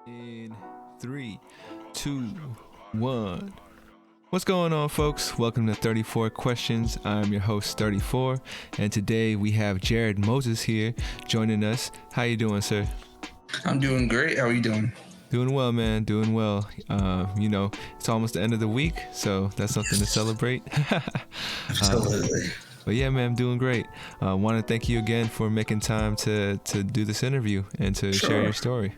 In three, two, one. What's going on, folks? Welcome to 34 Questions. I'm your host, 34, and today we have Jared Moses here joining us. How you doing, sir? I'm doing great. How are you doing? Doing well, man. Doing well. It's almost the end of the week, so that's something to celebrate. Absolutely. But yeah, man, I'm doing great. Want to thank you again for making time to do this interview and to share your story.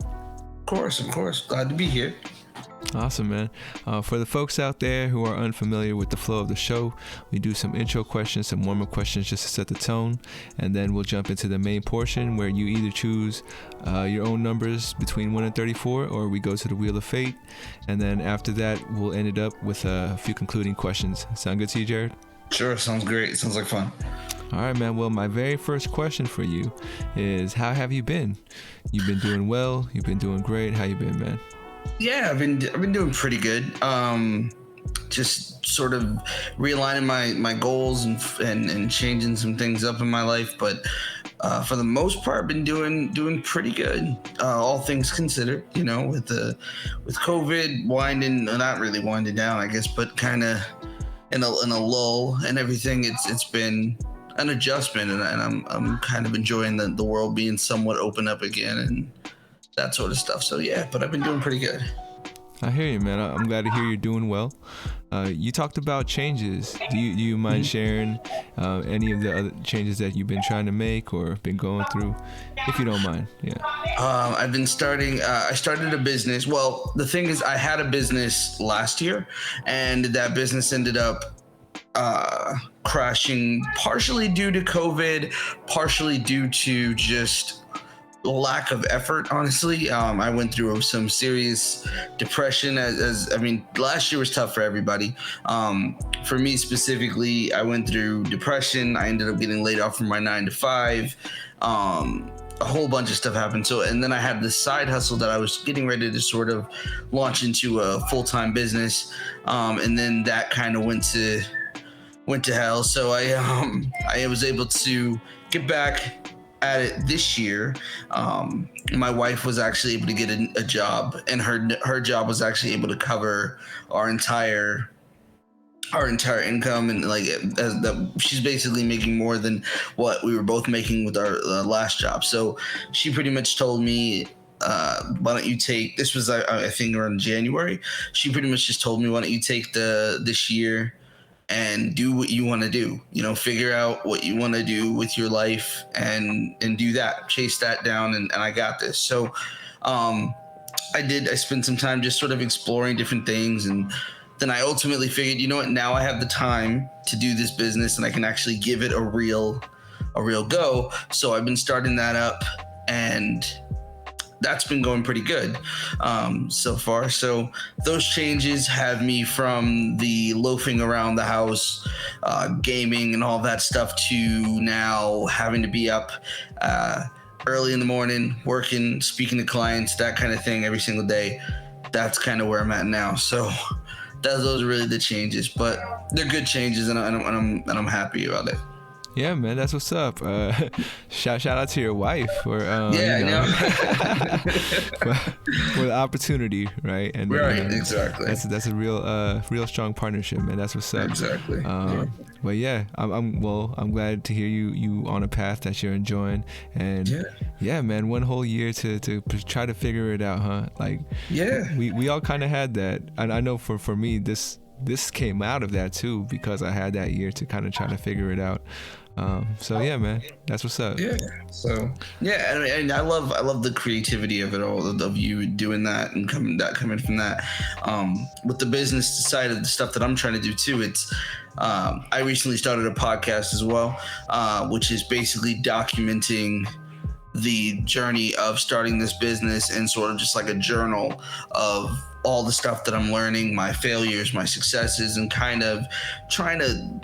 Of course. Glad to be here. Awesome, man. For the folks out there who are unfamiliar with the flow of the show, we do some intro questions, some warm-up questions just to set the tone, and then we'll jump into the main portion where you either choose your own numbers between 1 and 34, or we go to the Wheel of Fate, and then after that, we'll end it up with a few concluding questions. Sound good to you, Jared? Sure, sounds great. Sounds like fun. All right, man. Well, my very first question for you is, how have you been? You've been doing well. You've been doing great. How you been, man? Yeah, I've been doing pretty good. Just sort of realigning my goals and changing some things up in my life, but for the most part, I've been doing pretty good. All things considered, with COVID not really winding down, I guess, but kind of in a lull and everything. It's been an adjustment, and I'm kind of enjoying the world being somewhat open up again and that sort of stuff. So yeah, but I've been doing pretty good. I hear you, man. I'm glad to hear you're doing well. You talked about changes. Do you mind sharing any of the other changes that you've been trying to make or been going through, if you don't mind? Yeah. I've been starting. I started a business. Well, the thing is, I had a business last year, and that business ended up crashing, partially due to COVID, partially due to just lack of effort. Honestly, I went through some serious depression. Last year was tough for everybody. For me specifically, I went through depression. I ended up getting laid off from my 9 to 5. A whole bunch of stuff happened. And then I had this side hustle that I was getting ready to sort of launch into a full-time business. And then that kind of went to hell. So I was able to get back at it this year. My wife was actually able to get a job, and her job was actually able to cover our entire income, and she's basically making more than what we were both making with our last job. So she pretty much told me, why don't you take, this was I think around January, she pretty much just told me, why don't you take this year and do what you want to do, figure out what you want to do with your life and do that, chase that down. And I got this. So I spent some time just sort of exploring different things. And then I ultimately figured, now I have the time to do this business and I can actually give it a real go. So I've been starting that up, and that's been going pretty good so far. So those changes have me from the loafing around the house, gaming and all that stuff, to now having to be up early in the morning, working, speaking to clients, that kind of thing every single day. That's kind of where I'm at now. So those are really the changes, but they're good changes, and I'm happy about it. Yeah, man, that's what's up. Shout out to your wife for for the opportunity, right? And exactly. That's a real strong partnership, man. That's what's up. Exactly. But yeah, I'm glad to hear you on a path that you're enjoying, and yeah, man, one whole year to try to figure it out, huh? Like, yeah, we all kind of had that, and I know for me this came out of that too, because I had that year to kind of try to figure it out. So yeah, man, that's what's up. Yeah. So yeah, and I love the creativity of it all, of you doing that and coming from that. With the business side of the stuff that I'm trying to do too, it's I recently started a podcast as well, which is basically documenting the journey of starting this business, and sort of just like a journal of all the stuff that I'm learning, my failures, my successes, and kind of trying to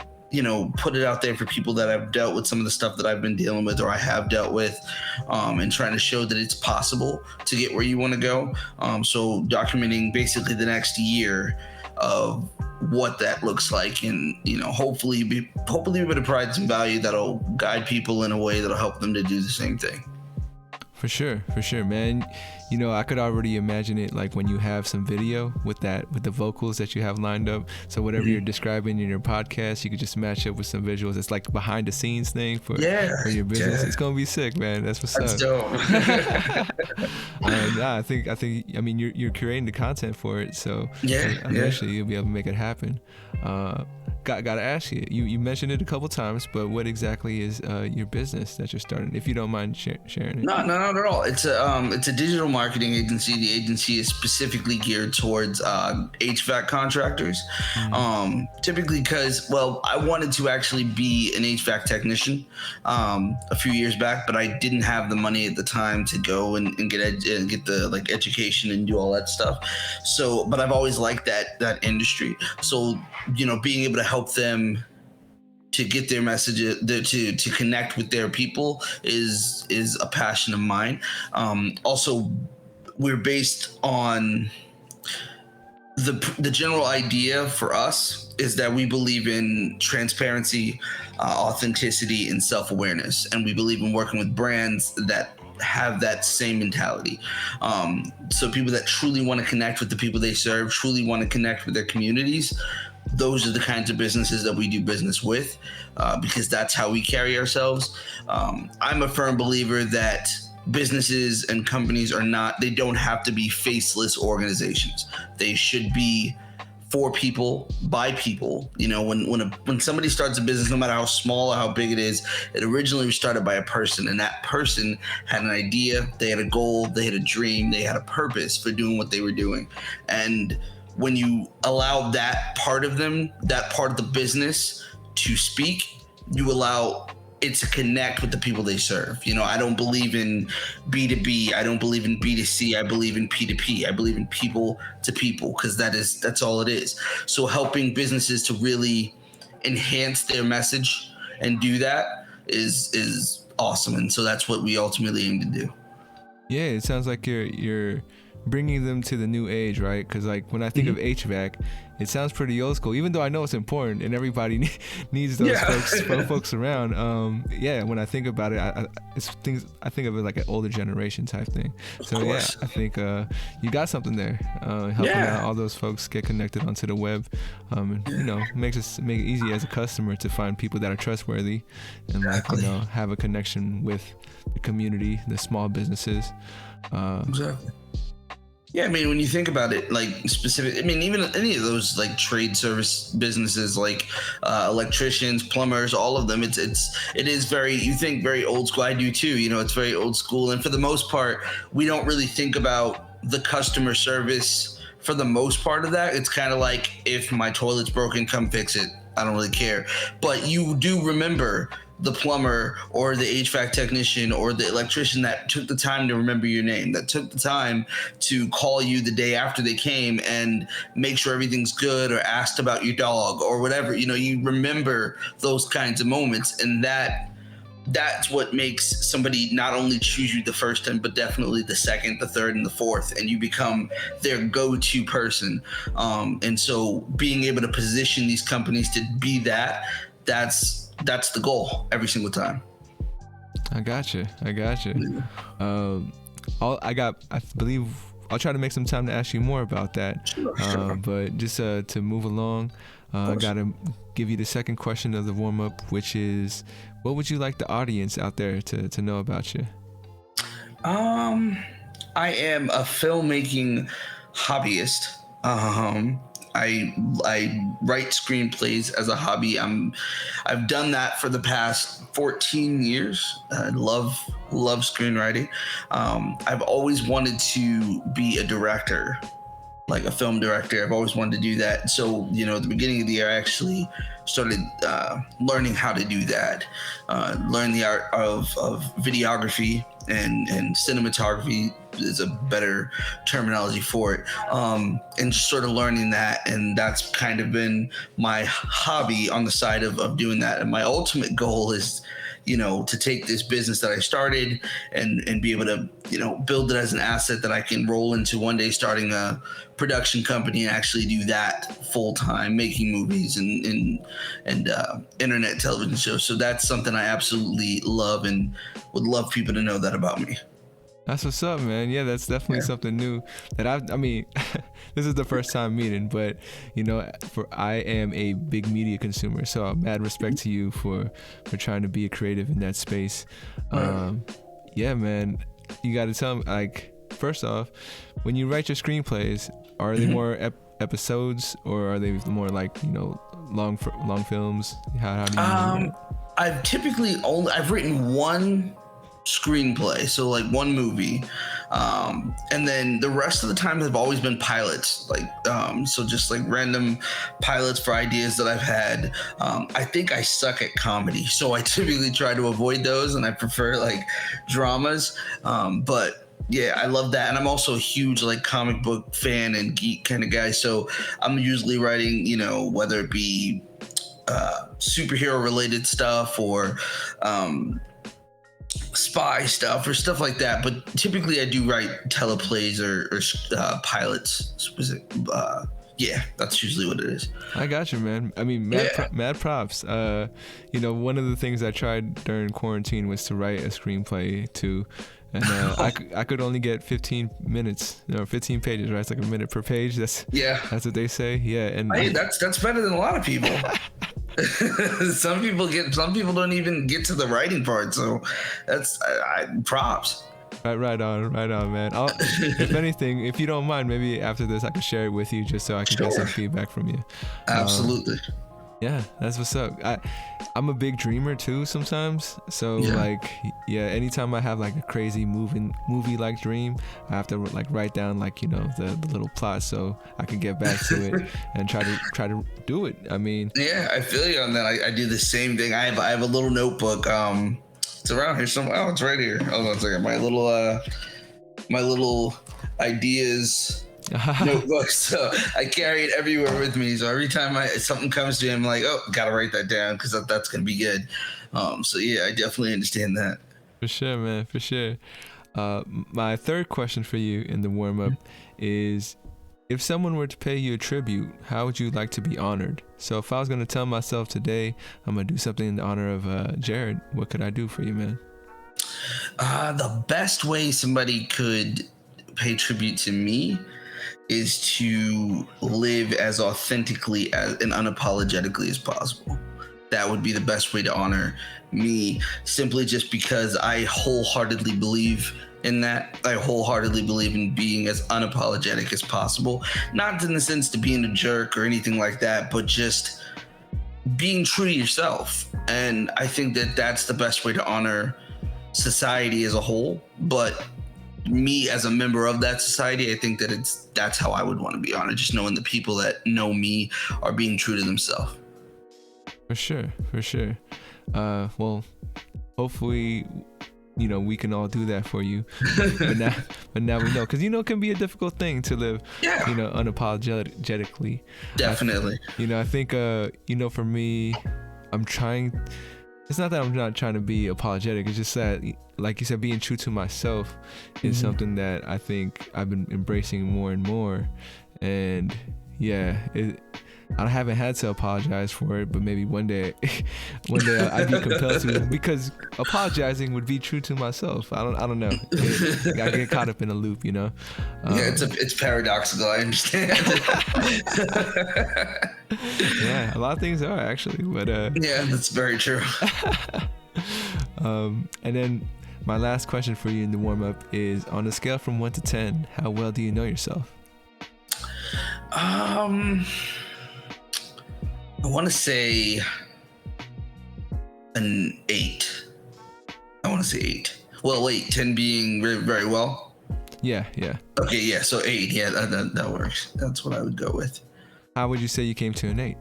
put it out there for people that have dealt with some of the stuff that I've been dealing with, or I have dealt with, and trying to show that it's possible to get where you want to go. So documenting basically the next year of what that looks like, and hopefully be able to provide some value that'll guide people in a way that'll help them to do the same thing. For sure, man. You know, I could already imagine it like when you have some video with the vocals that you have lined up. So whatever you're describing in your podcast, you could just match up with some visuals. It's like behind the scenes thing for your business. It's gonna be sick, man. That's what's That's up. Dope. I think I mean you're creating the content for it, so eventually you'll be able to make it happen. Gotta ask you. You mentioned it a couple times, but what exactly is your business that you're starting? If you don't mind sharing it. No, not at all. It's a digital marketing agency. The agency is specifically geared towards HVAC contractors. Typically, because I wanted to actually be an HVAC technician a few years back, but I didn't have the money at the time to go and get the education and do all that stuff. So, but I've always liked that industry. So, being able to help them to get their messages, to connect with their people is a passion of mine. Also, we're based on the general idea for us is that we believe in transparency, authenticity, and self-awareness, and we believe in working with brands that have that same mentality. So people that truly want to connect with the people they serve, truly want to connect with their communities, those are the kinds of businesses that we do business with, because that's how we carry ourselves. I'm a firm believer that businesses and companies they don't have to be faceless organizations. They should be for people, by people. When somebody starts a business, no matter how small or how big it is, it originally was started by a person, and that person had an idea, they had a goal, they had a dream, they had a purpose for doing what they were doing. And when you allow that part of them, that part of the business to speak, you allow it to connect with the people they serve. I don't believe in B2B. I don't believe in B2C. I believe in P2P. I believe in people to people, because that's all it is. So helping businesses to really enhance their message and do that is awesome. And so that's what we ultimately aim to do. Yeah, it sounds like you're bringing them to the new age, right? Because like when I think of HVAC, it sounds pretty old school, even though I know it's important and everybody needs those folks around. When I think about it, I think of it like an older generation type thing. So I think you got something there, helping out all those folks get connected onto the web. Make it easy as a customer to find people that are trustworthy and have a connection with the community, the small businesses. Exactly. Yeah, I mean, when you think about it, like even any of those like trade service businesses, like electricians, plumbers, all of them, it is very, you think very old school. I do too. It's very old school, and for the most part, we don't really think about the customer service. For the most part of that, it's kind of like, if my toilet's broken, come fix it. I don't really care. But you do remember the plumber or the HVAC technician or the electrician that took the time to remember your name, that took the time to call you the day after they came and make sure everything's good, or asked about your dog or whatever. You remember those kinds of moments, and that's what makes somebody not only choose you the first time, but definitely the second, the third, and the fourth, and you become their go-to person. And so being able to position these companies to be that's the goal every single time. I gotcha. I believe I'll try to make some time to ask you more about that. Sure. But just to move along, I gotta give you the second question of the warm-up, which is, what would you like the audience out there to know about you? I am a filmmaking hobbyist. I write screenplays as a hobby. I've done that for the past 14 years. I love screenwriting. I've always wanted to be a director, like a film director. I've always wanted to do that. So, at the beginning of the year, I actually started learning how to do that. Learn the art of videography and cinematography is a better terminology for it. And just sort of learning that. And that's kind of been my hobby on the side of doing that. And my ultimate goal is, to take this business that I started and be able to, build it as an asset that I can roll into one day, starting a production company and actually do that full time, making movies and internet television shows. So that's something I absolutely love and would love people to know that about me. That's what's up, man. Yeah, that's definitely something new that I mean, this is the first time meeting, but you know, I am a big media consumer, so mad respect to you for trying to be a creative in that space. Yeah, man, you got to tell me, like, first off, when you write your screenplays, are they more episodes, or are they more like, you know, long films? How do you do that? I've written one screenplay, so like one movie, and then the rest of the time have always been pilots, like so just like random pilots for ideas that I've had. I think I suck at comedy, so I typically try to avoid those, and I prefer like dramas, but yeah, I love that. And I'm also a huge like comic book fan and geek kind of guy, so I'm usually writing, you know, whether it be superhero related stuff or spy stuff or stuff like that, but typically I do write teleplays or pilots. Yeah, that's usually what it is. I got you, man. I mean, mad props. You know, one of the things I tried during quarantine was to write a screenplay too, and I could only get 15 minutes, 15 pages, right? It's like a minute per page. That's what they say. Yeah, and that's better than a lot of people. Some people don't even get to the writing part, so that's props. Right on, man. If anything, if you don't mind, maybe after this I can share it with you just so I can get some feedback from you. Absolutely. Yeah, that's what's up. I'm a big dreamer too sometimes. So anytime I have like a crazy movie like dream, I have to like write down like, you know, the little plot so I can get back to it and try to do it. I mean, yeah, I feel you on that. I do the same thing. I have a little notebook. It's around here somewhere. Oh, it's right here. Hold on a second. My little ideas notebook, so I carry it everywhere with me. So every time something comes to me, I'm like, oh, gotta write that down because that's gonna be good. So yeah, I definitely understand that. For sure, man. For sure. My third question for you in the warm up is, if someone were to pay you a tribute, how would you like to be honored? So if I was gonna tell myself today I'm gonna do something in honor of Jared, what could I do for you, man? The best way somebody could pay tribute to me is to live as authentically and unapologetically as possible. That would be the best way to honor me, simply just because I wholeheartedly believe in that. I wholeheartedly believe in being as unapologetic as possible, not in the sense to being a jerk or anything like that, but just being true to yourself. And I think that that's the best way to honor society as a whole, but me as a member of that society, I think that that's how I would want to be honored, just knowing the people that know me are being true to themselves. For sure. Well, hopefully, you know, we can all do that for you. but now we know, because, you know, it can be a difficult thing to live, you know, unapologetically. Definitely. I think, you know, for me, it's not that I'm not trying to be apologetic. It's just that, like you said, being true to myself is something that I think I've been embracing more and more. And yeah, I haven't had to apologize for it, but maybe one day I'd be compelled to, because apologizing would be true to myself. I don't know. I get caught up in a loop, you know. It's paradoxical. I understand. Yeah, a lot of things are actually, but yeah, that's very true. And then my last question for you in the warm up is, on a scale from 1 to 10, how well do you know yourself? I want to say an 8. I want to say 8. Well, wait, 10 being very, very well. Yeah. Okay, yeah. So 8. Yeah, that works. That's what I would go with. How would you say you came to an 8?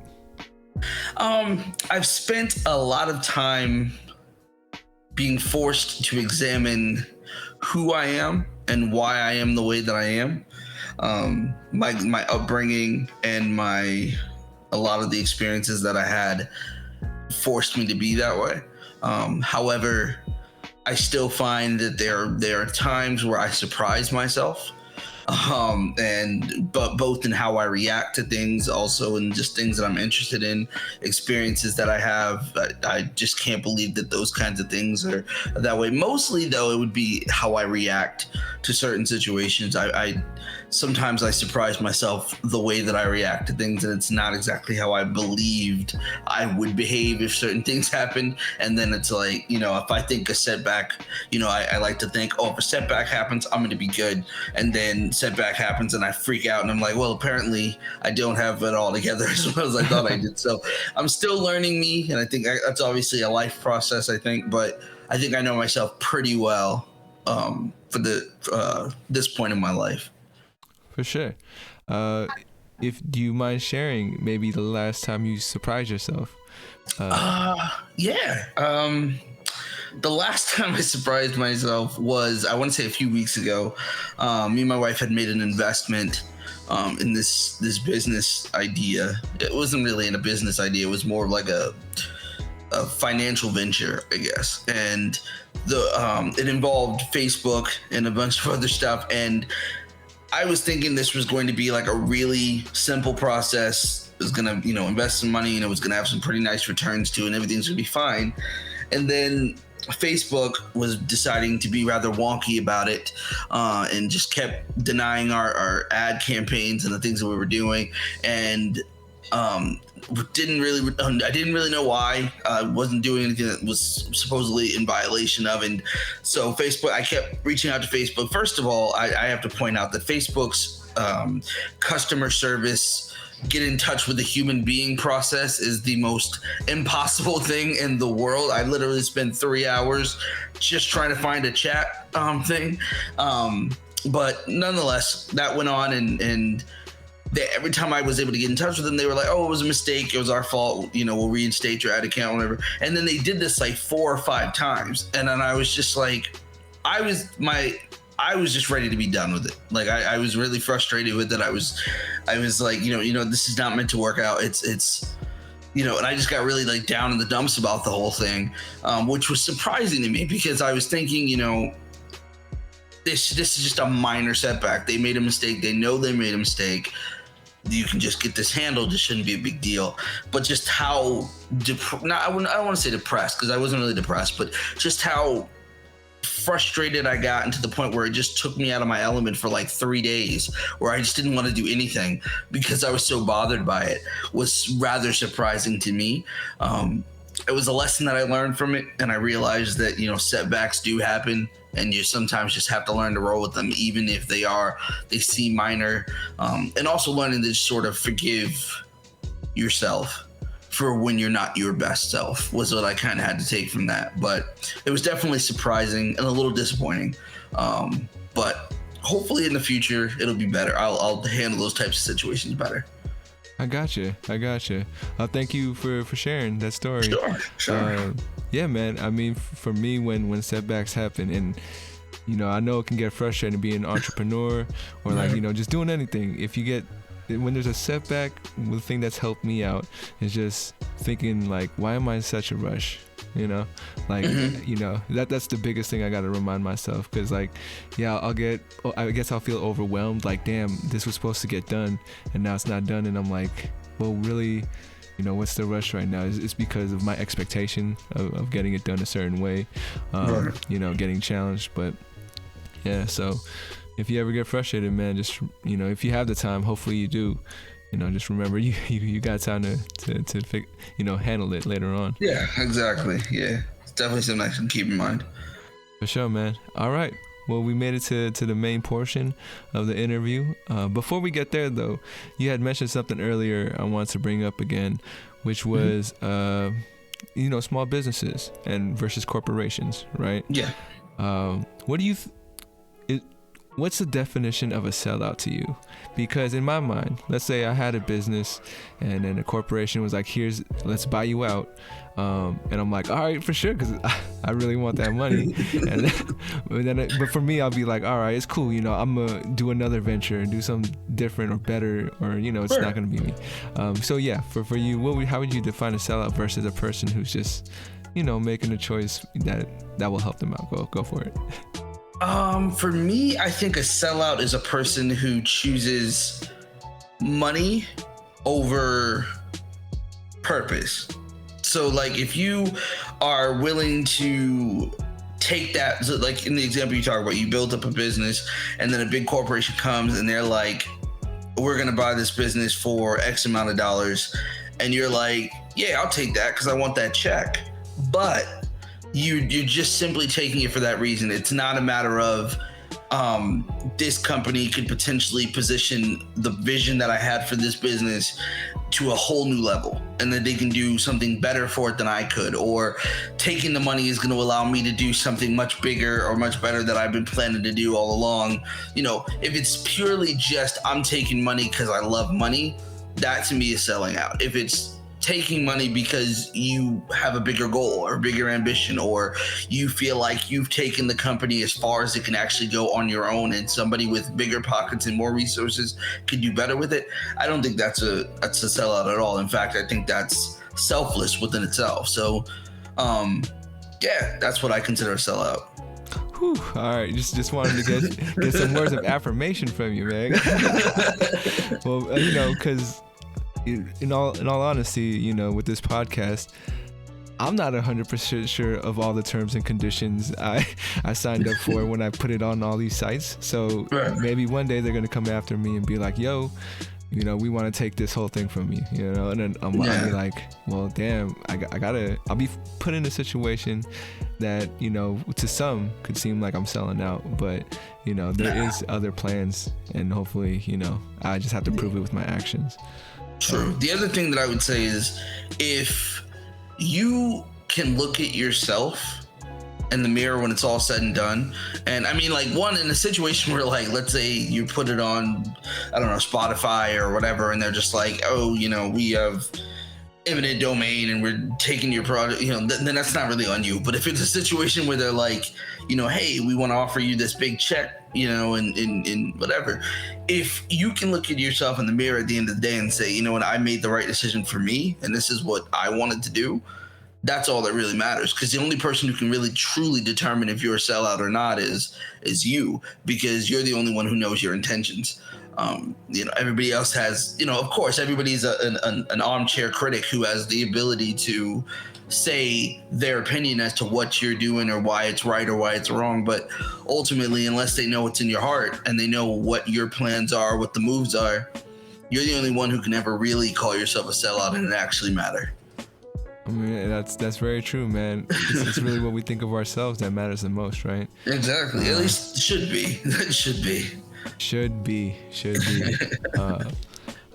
I've spent a lot of time being forced to examine who I am and why I am the way that I am. My upbringing and a lot of the experiences that I had forced me to be that way. However, I still find that there are times where I surprise myself. But both in how I react to things, also in just things that I'm interested in, experiences that I have. I just can't believe that those kinds of things are that way. Mostly, though, it would be how I react to certain situations. I sometimes I surprise myself the way that I react to things, and it's not exactly how I believed I would behave if certain things happened. And then it's like, if I think a setback, I like to think, oh, if a setback happens, I'm going to be good. And then setback happens and I freak out and I'm like, well, apparently I don't have it all together as well as I thought I did. So I'm still learning me. And I think that's obviously a life process, I think, but I think I know myself pretty well for this point in my life. For sure. If do you mind sharing maybe the last time you surprised yourself? Yeah. The last time I surprised myself was, I want to say, a few weeks ago. Me and my wife had made an investment in this business idea. It wasn't really in a business idea. It was more like a financial venture, I guess. And it involved Facebook and a bunch of other stuff. And I was thinking this was going to be like a really simple process. It was going to, invest some money and it was going to have some pretty nice returns too, and everything's going to be fine. And then Facebook was deciding to be rather wonky about it, and just kept denying our ad campaigns and the things that we were doing. And I didn't really know why. I wasn't doing anything that was supposedly in violation of. And so Facebook, I kept reaching out to Facebook. First of all, I have to point out that Facebook's customer service, get in touch with a human being process is the most impossible thing in the world. I literally spent 3 hours just trying to find a chat thing. But nonetheless, that went on, and every time I was able to get in touch with them, they were like, oh, it was a mistake. It was our fault. We'll reinstate your ad account, whatever. And then they did this like 4 or 5 times. And then I was just like, I was just ready to be done with it. Like I was really frustrated with it. I was like, this is not meant to work out. It's and I just got really like down in the dumps about the whole thing, which was surprising to me because I was thinking, this is just a minor setback. They made a mistake. They know they made a mistake. You can just get this handled. It shouldn't be a big deal. But just how I don't want to say depressed, because I wasn't really depressed, but just how frustrated I got, to the point where it just took me out of my element for like 3 days, where I just didn't want to do anything because I was so bothered by it, was rather surprising to me. It was a lesson that I learned from it, and I realized that setbacks do happen, and you sometimes just have to learn to roll with them, even if they seem minor, and also learning to just sort of forgive yourself for when you're not your best self was what I kind of had to take from that. But it was definitely surprising and a little disappointing. But hopefully in the future it'll be better. I'll handle those types of situations better. I got you. Thank you for sharing that story. Sure. Yeah, man. I mean, for me, when setbacks happen, and I know it can get frustrating being an entrepreneur or like just doing anything. When there's a setback, the thing that's helped me out is just thinking like, why am I in such a rush? That's the biggest thing I got to remind myself, because like, I guess I'll feel overwhelmed, like, damn, this was supposed to get done and now it's not done. And I'm like, well, really, what's the rush right now? It's because of my expectation of getting it done a certain way, getting challenged. But yeah, so if you ever get frustrated, man, just, if you have the time, hopefully you do, just remember you got time to handle it later on. Yeah, exactly. Yeah, it's definitely something I can keep in mind. For sure, man. All right. Well, we made it to the main portion of the interview. Before we get there, though, you had mentioned something earlier I wanted to bring up again, which was, small businesses and versus corporations, right? Yeah. What do you... What's the definition of a sellout to you? Because in my mind, let's say I had a business and then a corporation was like, let's buy you out. And I'm like, all right, for sure, because I really want that money. But for me, I'll be like, all right, it's cool. I'm going to do another venture and do something different or better, or, it's not going to be me. So yeah, for you, how would you define a sellout versus a person who's just, making a choice that will help them out? Go for it. For me, I think a sellout is a person who chooses money over purpose. So like if you are willing to take that, so like in the example you talk about, you build up a business and then a big corporation comes and they're like, we're going to buy this business for X amount of dollars. And you're like, yeah, I'll take that because I want that check. But you're just simply taking it for that reason. It's not a matter of this company could potentially position the vision that I had for this business to a whole new level, and that they can do something better for it than I could, or taking the money is going to allow me to do something much bigger or much better that I've been planning to do all along. You know, if it's purely just I'm taking money because I love money, that to me is selling out. If it's taking money because you have a bigger goal or bigger ambition, or you feel like you've taken the company as far as it can actually go on your own, and somebody with bigger pockets and more resources could do better with it, I don't think that's a sellout at all. In fact, I think that's selfless within itself. So yeah, that's what I consider a sellout. Whew, all right, just wanted to get some words of affirmation from you, man. Well, you know, because in all honesty, you know, with this podcast, I'm not 100% sure of all the terms and conditions I signed up for when I put it on all these sites. So maybe one day they're gonna come after me and be like, yo, you know, we want to take this whole thing from you, you know, and then I'll be like, well, damn, I'll be put in a situation that, you know, to some could seem like I'm selling out, but, you know, there is other plans, and hopefully, you know, I just have to prove it with my actions. True. The other thing that I would say is, if you can look at yourself in the mirror when it's all said and done, and I mean, like, one, in a situation where, like, let's say you put it on, I don't know, Spotify or whatever, and they're just like, oh, you know, we have eminent domain and we're taking your product, you know, then that's not really on you. But if it's a situation where they're like, you know, hey, we want to offer you this big check, you know, in whatever, if you can look at yourself in the mirror at the end of the day and say, you know what, I made the right decision for me, and this is what I wanted to do, that's all that really matters. Because the only person who can really truly determine if you're a sellout or not is you, because you're the only one who knows your intentions. You know, everybody else has, you know, of course, everybody's an armchair critic who has the ability to say their opinion as to what you're doing or why it's right or why it's wrong. But ultimately, unless they know what's in your heart and they know what your plans are, what the moves are, you're the only one who can ever really call yourself a sellout and it actually matter. I mean, that's very true, man. It's really what we think of ourselves that matters the most, right? Exactly. At least should be. That should be. Should be.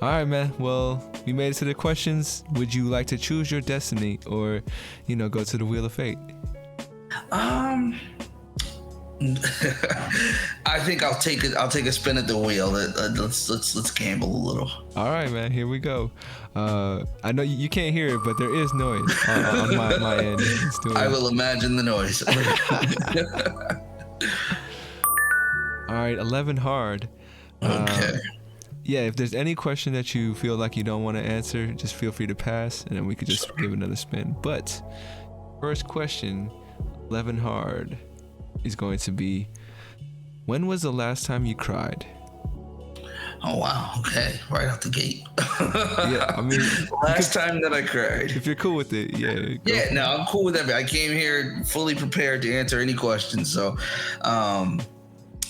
All right, man. Well, we made it to the questions. Would you like to choose your destiny, or, you know, go to the wheel of fate? I think I'll take a spin at the wheel. Let's gamble a little. All right, man. Here we go. I know you can't hear it, but there is noise on my end. I will imagine the noise. All right, 11 hard. Okay. Yeah, if there's any question that you feel like you don't want to answer, just feel free to pass, and then we could just give another spin. But first question, 11 hard, is going to be, when was the last time you cried? Oh, wow. Okay. Right out the gate. Yeah, I mean, last time that I cried. If you're cool with it, yeah. Yeah, no, I'm cool with that. I came here fully prepared to answer any questions. So,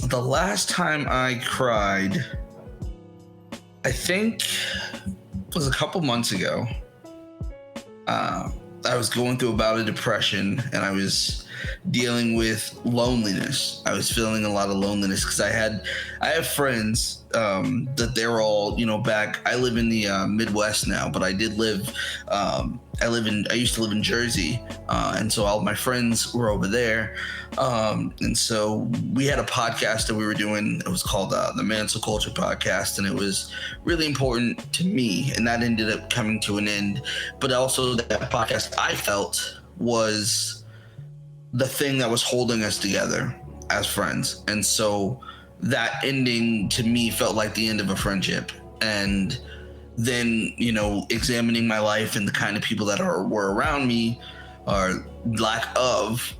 the last time I cried, I think it was a couple months ago. I was going through a bout of depression, and I was dealing with loneliness. I was feeling a lot of loneliness because I have friends that they're all, you know, back. I live in the Midwest now, but I did live. I used to live in Jersey, and so all my friends were over there. And so we had a podcast that we were doing. It was called the Mansell Culture Podcast, and it was really important to me. And that ended up coming to an end. But also that podcast, I felt, was the thing that was holding us together as friends. And so that ending to me felt like the end of a friendship. And then, you know, examining my life and the kind of people that were around me, or lack of,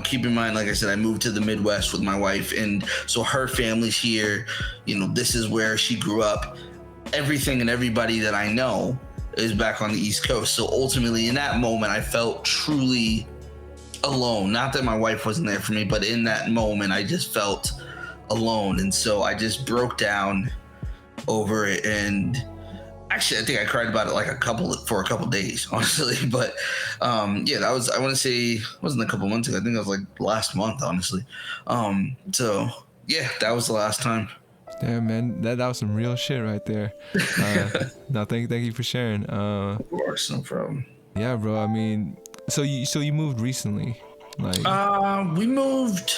keep in mind, like I said, I moved to the Midwest with my wife, and so her family's here. This is where she grew up. Everything and everybody that I know is back on the East Coast. So ultimately, in that moment, I felt truly alone. Not that my wife wasn't there for me, but in that moment, I just felt alone. And so I just broke down over it. And actually, I think I cried about it for a couple days, honestly. But that was, I want to say, it wasn't a couple months ago. I think it was like last month, honestly. So yeah, that was the last time. Damn, man, that was some real shit right there. No, thank you for sharing. Of course, no problem. Yeah, bro. I mean, so you moved recently, like? We moved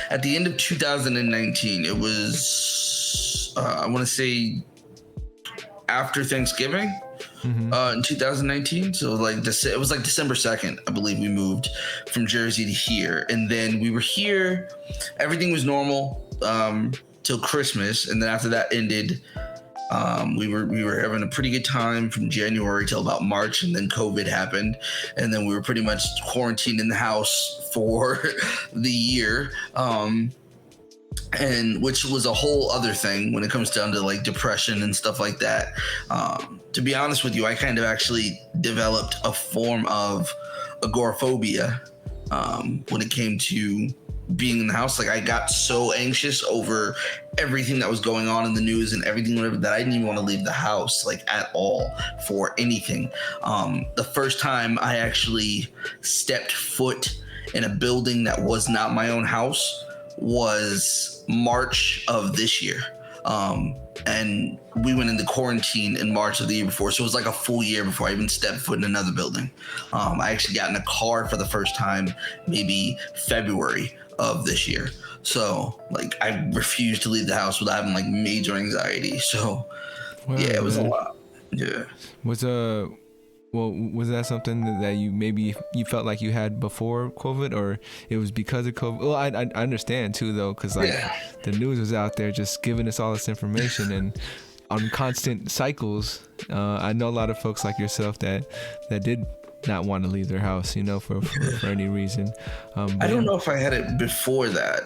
at the end of 2019. It was, I want to say, after Thanksgiving, in 2019. So it was like December 2nd, I believe we moved from Jersey to here, and then we were here. Everything was normal till Christmas, and then after that ended, we were having a pretty good time from January till about March, and then COVID happened, and then we were pretty much quarantined in the house for the year, and which was a whole other thing when it comes down to like depression and stuff like that. To be honest with you, I kind of actually developed a form of agoraphobia when it came to being in the house. Like, I got so anxious over everything that was going on in the news and everything that I didn't even want to leave the house, like, at all for anything. The first time I actually stepped foot in a building that was not my own house was March of this year. And we went into quarantine in March of the year before. So it was like a full year before I even stepped foot in another building. I actually got in a car for the first time, maybe February of this year. So like, I refused to leave the house without having like major anxiety. So yeah, it was a lot. Yeah. Was that something that you felt like you had before COVID, or it was because of COVID? Well, I understand too, though, because the news was out there just giving us all this information and on constant cycles. I know a lot of folks like yourself that did not want to leave their house, for any reason. I don't know if I had it before that.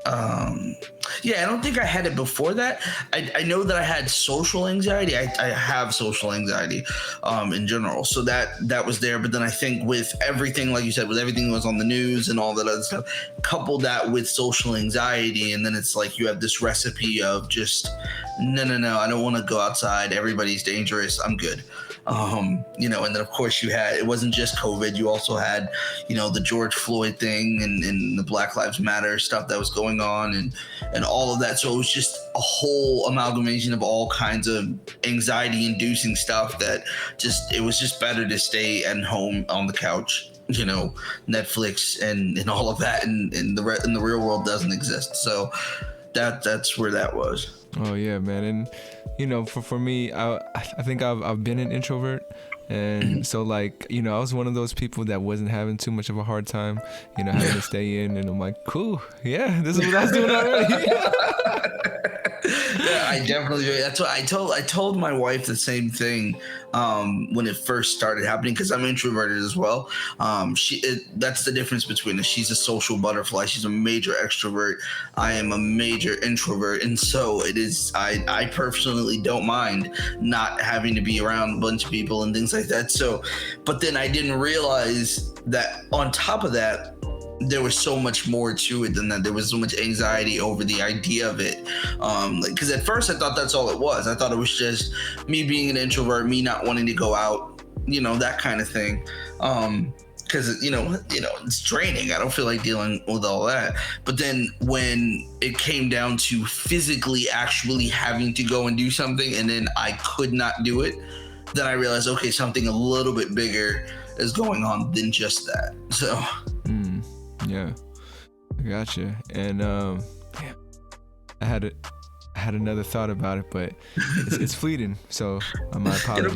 I don't think I had it before that. I know that I had social anxiety. I have social anxiety in general. So that was there. But then I think with everything, like you said, with everything that was on the news and all that other stuff, couple that with social anxiety, and then it's like you have this recipe of just, no, I don't want to go outside. Everybody's dangerous. I'm good. And then of course it wasn't just COVID. You also had, the George Floyd thing and the Black Lives Matter stuff that was going on and all of that. So it was just a whole amalgamation of all kinds of anxiety inducing stuff that it was just better to stay at home on the couch, Netflix and all of that. And the real world doesn't exist. So that's where that was. Oh yeah, man. And for me, I think I've been an introvert, and so like I was one of those people that wasn't having too much of a hard time having to stay in, and I'm like, cool, yeah, this is what I was doing already. Yeah, I definitely. That's what I told my wife the same thing when it first started happening, because I'm introverted as well. That's the difference between us. She's a social butterfly. She's a major extrovert. I am a major introvert, and so it is. I personally don't mind not having to be around a bunch of people and things like that. So, but then I didn't realize that on top of that, there was so much more to it than that. There was so much anxiety over the idea of it. Because at first I thought that's all it was. I thought it was just me being an introvert, me not wanting to go out, that kind of thing. Because it's draining. I don't feel like dealing with all that. But then when it came down to physically actually having to go and do something, and then I could not do it, then I realized, okay, something a little bit bigger is going on than just that. So. Yeah, I gotcha. And I had another thought about it, but it's fleeting. So my apologies. It'll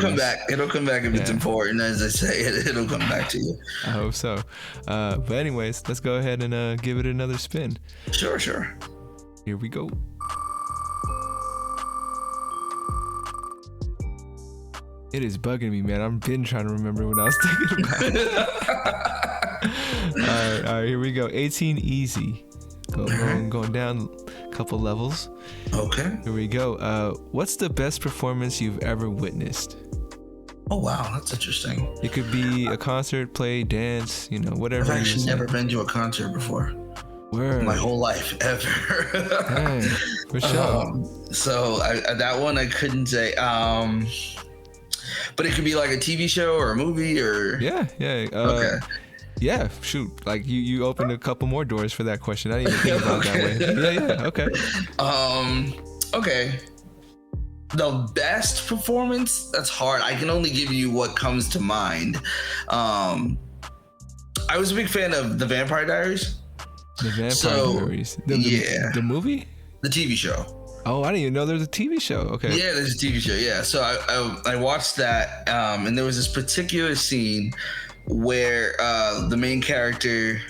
come back if it's important. As I say, it'll come back to you. I hope so. But anyways, let's go ahead and give it another spin. Sure. Here we go. It is bugging me, man. I've been trying to remember what I was thinking about. All right, here we go. 18 easy. Going down a couple levels. Okay. Here we go. What's the best performance you've ever witnessed? Oh wow, that's interesting. It could be a concert, play, dance, whatever. I've actually never been to a concert before. Word. My whole life ever. Dang, for sure. So that one I couldn't say. But it could be like a TV show or a movie or. Yeah. Okay. Yeah, shoot. Like you opened a couple more doors for that question. I didn't even think about it that way. Yeah. Okay. Okay. The best performance? That's hard. I can only give you what comes to mind. I was a big fan of The Vampire Diaries. The Vampire Diaries. The movie? The TV show. Oh, I didn't even know there's a TV show. Okay. Yeah, there's a TV show. Yeah. So I watched that, and there was this particular scene where the main character.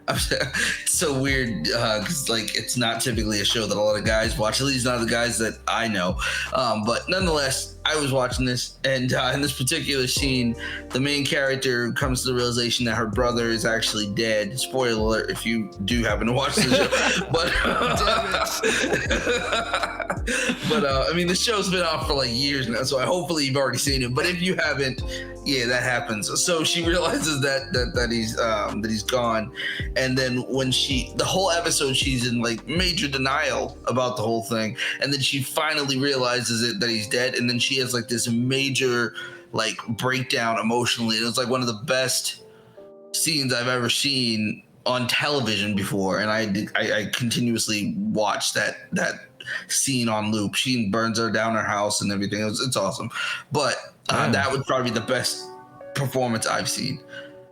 It's so weird because like it's not typically a show that a lot of guys watch, at least not the guys that I know, but nonetheless I was watching this, and in this particular scene the main character comes to the realization that her brother is actually dead. Spoiler alert if you do happen to watch the show. But I mean the show's been off for like years now, so hopefully you've already seen it, but if you haven't, yeah, that happens. So she realizes that he's gone, and then when the whole episode she's in like major denial about the whole thing, and then she finally realizes that he's dead, and then she has like this major like breakdown emotionally. It was like one of the best scenes I've ever seen on television before, and I continuously watched that scene on loop. She burns her down her house and everything. It's awesome, but that would probably be the best performance I've seen.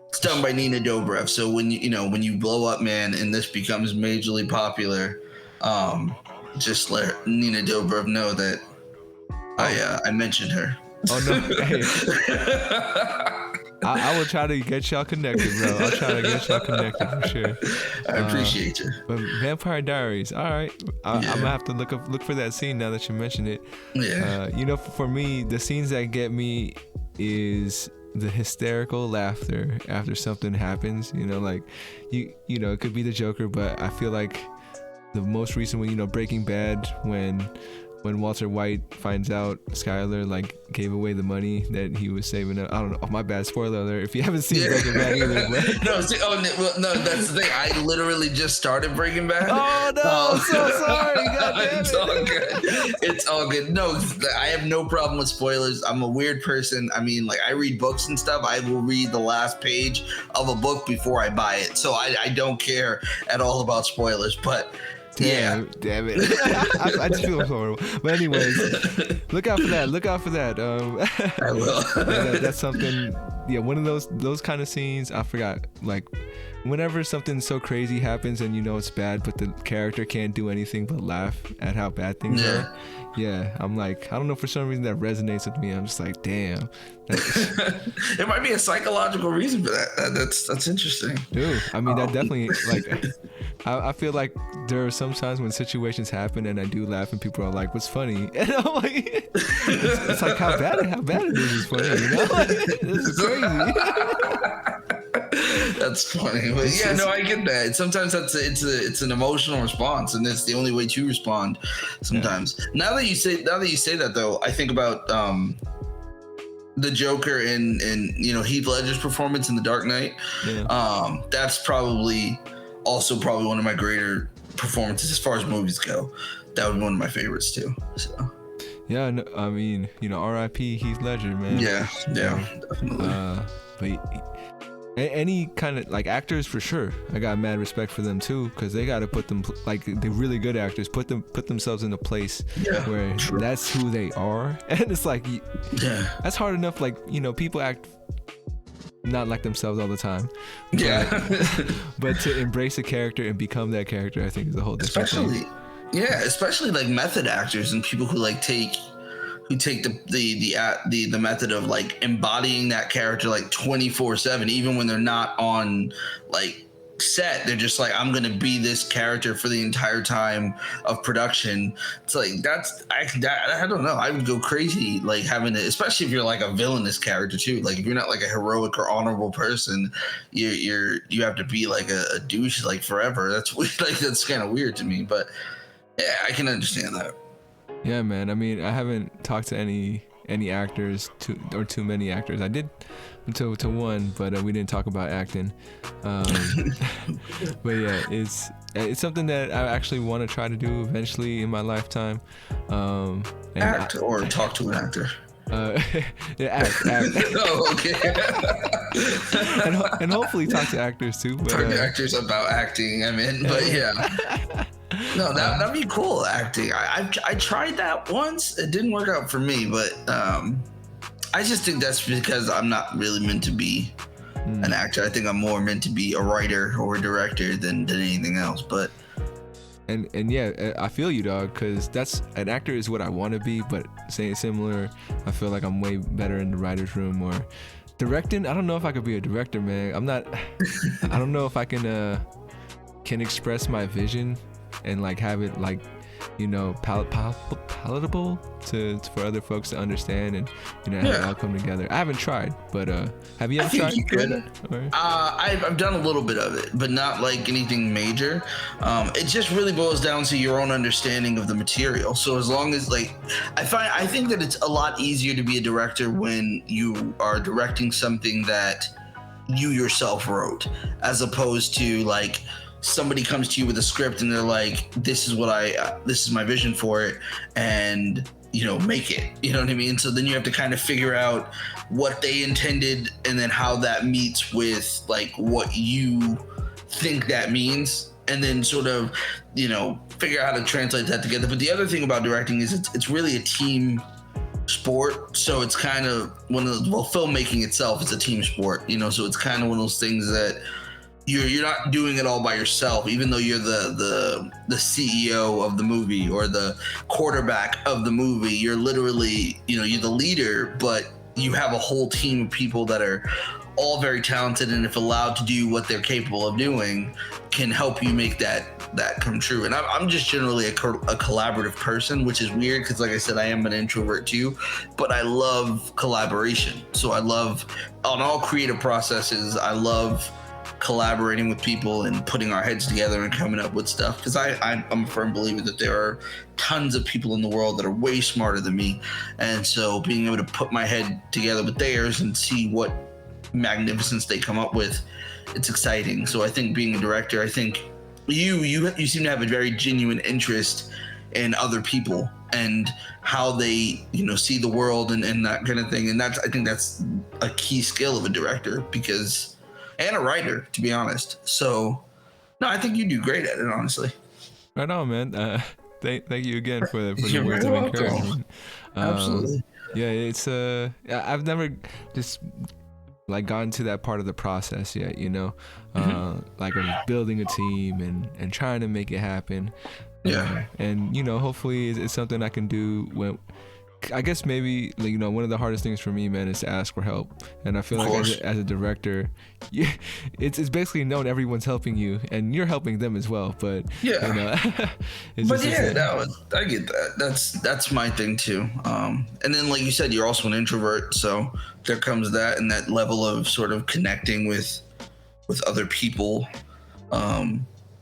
It's done by Nina Dobrev. So when you blow up, man, and this becomes majorly popular, just let Nina Dobrev know that I mentioned her. Oh no! Hey. I will try to get y'all connected, bro. I'll try to get y'all connected for sure. I appreciate you. But Vampire Diaries, all right. I'm gonna have to look for that scene now that you mentioned it. Yeah. For me, the scenes that get me is the hysterical laughter after something happens. Like it could be the Joker, but I feel like the most recent one, Breaking Bad, when Walter White finds out Skyler like gave away the money that he was saving up. I don't know. Oh, my bad. Spoiler alert. If you haven't seen Breaking Bad either. But... No, that's the thing. I literally just started Breaking Bad. Oh no, I'm so sorry. God damn it. It's all good. It's all good. No, I have no problem with spoilers. I'm a weird person. I mean, like I read books and stuff. I will read the last page of a book before I buy it. So I don't care at all about spoilers, but Damn it. I just feel horrible. But anyways, look out for that. I will. That's something. Yeah, one of those kind of scenes. I forgot. Like, whenever something so crazy happens and it's bad, but the character can't do anything but laugh at how bad things are. Yeah, I'm like, I don't know, for some reason that resonates with me. I'm just like, damn. It might be a psychological reason for that. That's interesting. Dude, I mean, that definitely, like, I feel like there are some times when situations happen and I do laugh and people are like, what's funny? And I'm like, it's like, how bad it is funny, Like, this is crazy. That's funny. But yeah, no, I get that. Sometimes it's an emotional response, and it's the only way to respond sometimes. Yeah. Now that you say that though, I think about the Joker and Heath Ledger's performance in The Dark Knight. Yeah. That's probably one of my greater performances as far as movies go. That would be one of my favorites too. So. Yeah, no, I mean, R.I.P. Heath Ledger, man. Yeah, definitely. But any kind of like actors, for sure, I got mad respect for them too, because they got to put them, like the really good actors, put themselves in a place where that's who they are, and it's like, that's hard enough. Like people act not like themselves all the time. But to embrace a character and become that character, I think is a whole different thing. Especially like method actors and people who like take the method of like embodying that character like 24/7, even when they're not on like set, they're just like, I'm gonna be this character for the entire time of production. It's like I don't know, I would go crazy like having it, especially if you're like a villainous character too. Like if you're not like a heroic or honorable person, you have to be like a douche like forever. That's weird. Like that's kind of weird to me, but yeah, I can understand that. Yeah, man. I mean, I haven't talked to any actors, too many actors. I did to one, but we didn't talk about acting. But yeah, it's something that I actually want to try to do eventually in my lifetime. And act or talk to an actor. Yeah, act. Oh, okay. and hopefully talk to actors too. But, talk to actors about acting. I mean, but yeah. No, that'd be cool. Acting. I tried that once. It didn't work out for me, but I just think that's because I'm not really meant to be an actor. I think I'm more meant to be a writer or a director than anything else. But and yeah, I feel you, dog. Because an actor is what I want to be, but saying similar, I feel like I'm way better in the writer's room or directing. I don't know if I could be a director, man. I'm not. I don't know if I can express my vision and like have it like, you know, palatable for other folks to understand and, you know, have it all come together. I haven't tried, but have you ever tried? You could. I've done a little bit of it, but not like anything major. It just really boils down to your own understanding of the material. So as long as like, I think that it's a lot easier to be a director when you are directing something that you yourself wrote, as opposed to like somebody comes to you with a script and they're like, this is my vision for it, and you know, make it, you know what I mean? So then you have to kind of figure out what they intended and then how that meets with like what you think that means, and then sort of, you know, figure out how to translate that together. But the other thing about directing is it's really a team sport. So it's kind of filmmaking itself is a team sport, you know, so it's kind of one of those things that you're not doing it all by yourself, even though you're the CEO of the movie or the quarterback of the movie. You're literally, you know, you're the leader, but you have a whole team of people that are all very talented, and if allowed to do what they're capable of doing, can help you make that come true. And I'm just generally a collaborative person, which is weird because, like I said, I am an introvert too, but I love collaboration. So I love, on all creative processes, I love collaborating with people and putting our heads together and coming up with stuff, because I'm a firm believer that there are tons of people in the world that are way smarter than me, and so being able to put my head together with theirs and see what magnificence they come up with, it's exciting. So I think being a director, I think you seem to have a very genuine interest in other people and how they, you know, see the world and that kind of thing, and I think that's a key skill of a director, and a writer, to be honest. So, no, I think you do great at it, honestly. Right on, man. Thank you again for the words of encouragement. Absolutely. Yeah, it's I've never just like gotten to that part of the process yet, you know, like of building a team and trying to make it happen. Yeah. And you know, hopefully it's something I can do when. I guess maybe, you know, one of the hardest things for me, man, is to ask for help. And I feel like as a director, it's basically known everyone's helping you and you're helping them as well. But yeah, you know, I get that. That's my thing too. And then, like you said, you're also an introvert, so there comes that, and that level of sort of connecting with other people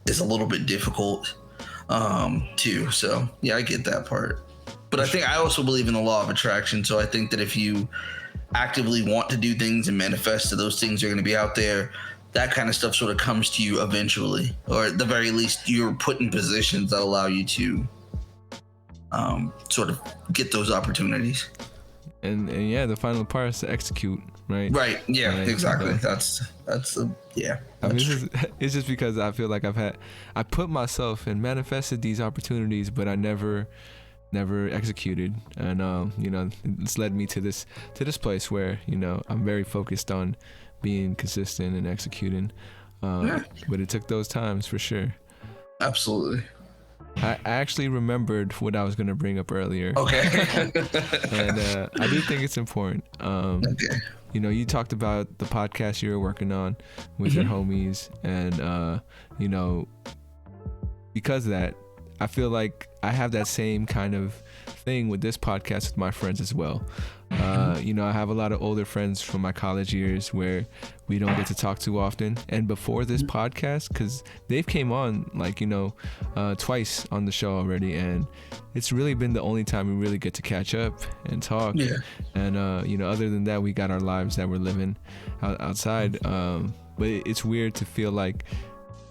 is a little bit difficult too. So yeah, I get that part. But I think I also believe in the law of attraction. So I think that if you actively want to do things and manifest that those things are going to be out there, that kind of stuff sort of comes to you eventually, or at the very least, you're put in positions that allow you to sort of get those opportunities. And yeah, the final part is to execute, right? Right. Yeah. Right. Exactly. Yeah. I mean, it's just because I feel like I put myself and manifested these opportunities, but I never executed, and you know, it's led me to this place where, you know, I'm very focused on being consistent and executing, but it took those times for sure. Absolutely. I actually remembered what I was going to bring up earlier. Okay. And I do think it's important. Okay. You know, you talked about the podcast you were working on with your homies, and you know, because of that, I feel like I have that same kind of thing with this podcast with my friends as well. You know, I have a lot of older friends from my college years where we don't get to talk too often. And before this podcast, because they've came on like, you know, twice on the show already, and it's really been the only time we really get to catch up and talk. Yeah. And you know, other than that, we got our lives that we're living outside. But it's weird to feel like,